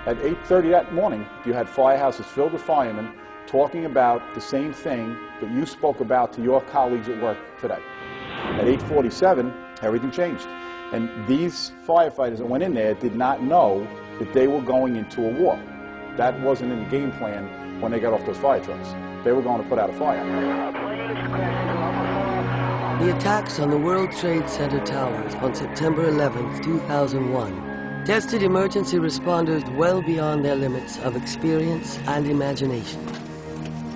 At 8:30 that morning, you had firehouses filled with firemen talking about the same thing that you spoke about to your colleagues at work today. At 8:47, everything changed. And these firefighters that went in there did not know that they were going into a war. That wasn't in the game plan when they got off those fire trucks. They were going to put out a fire. The attacks on the World Trade Center towers on September 11, 2001, tested emergency responders well beyond their limits of experience and imagination.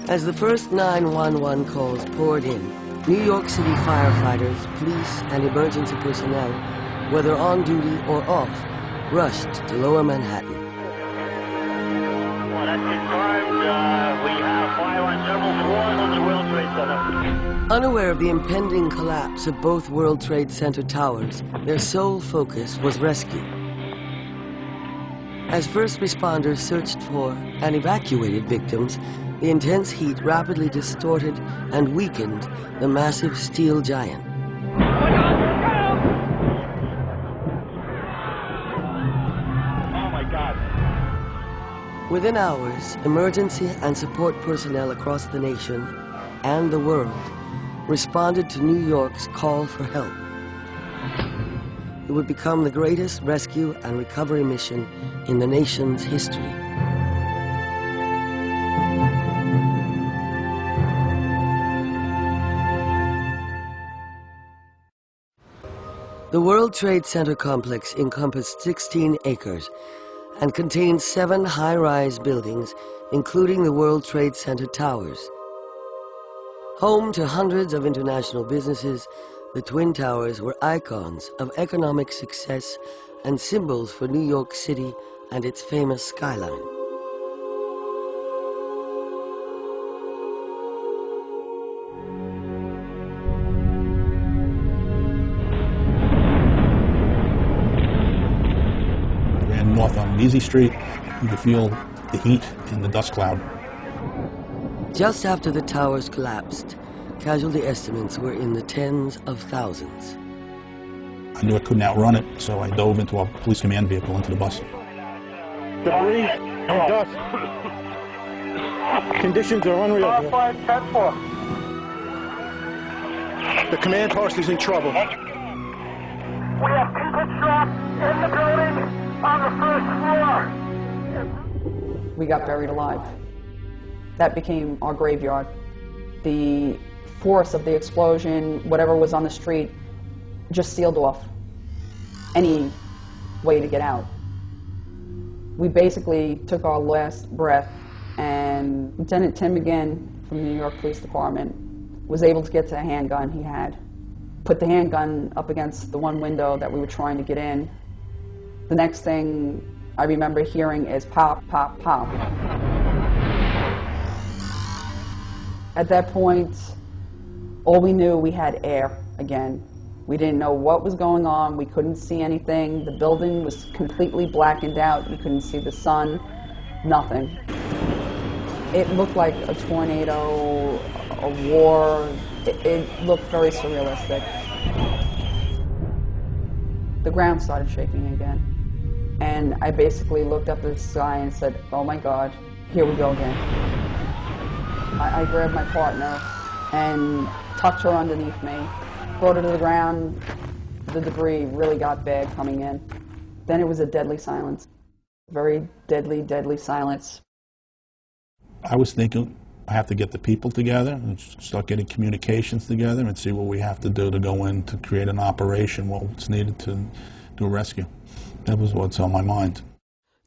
As the first 911 calls poured in, New York City firefighters, police, and emergency personnel, whether on duty or off, rushed to Lower Manhattan. Well, that's confirmed. We have fire on several floors of the World Trade Center. Unaware of the impending collapse of both World Trade Center towers, their sole focus was rescue. As first responders searched for and evacuated victims, the intense heat rapidly distorted and weakened the massive steel giant. Oh my God. Within hours, emergency and support personnel across the nation and the world responded to New York's call for help. It would become the greatest rescue and recovery mission in the nation's history. The World Trade Center complex encompassed 16 acres and contained 7 high-rise buildings, including the World Trade Center towers. Home to hundreds of international businesses, the Twin Towers were icons of economic success and symbols for New York City and its famous skyline. And north on Easy Street, you could feel the heat in the dust cloud. Just after the towers collapsed, casualty estimates were in the tens of thousands. I knew I couldn't outrun it, so I dove into a police command vehicle into the bus. Debris and dust. Conditions are unreal here. The command post is in trouble. We have people trapped in the building on the first floor. We got buried alive. That became our graveyard. The force of the explosion, whatever was on the street, just sealed off any way to get out. We basically took our last breath, and Lieutenant Tim McGinn from the New York Police Department was able to get to a handgun he had. Put the handgun up against the one window that we were trying to get in. The next thing I remember hearing is pop, pop, pop. At that point, all we knew, we had air again. We didn't know what was going on. We couldn't see anything. The building was completely blackened out. You couldn't see the sun, nothing. It looked like a tornado, a war. It looked very surrealistic. The ground started shaking again. And I basically looked up at the sky and said, oh my God, here we go again. I grabbed my partner and tucked her underneath me, brought her to the ground. The debris really got bad coming in. Then it was a deadly silence. Very deadly, deadly silence. I was thinking I have to get the people together and start getting communications together and see what we have to do to go in to create an operation, what's needed to do a rescue. That was what's on my mind.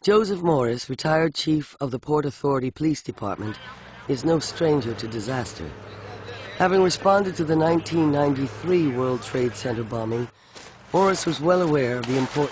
Joseph Morris, retired chief of the Port Authority Police Department, is no stranger to disaster. Having responded to the 1993 World Trade Center bombing, Morris was well aware of the importance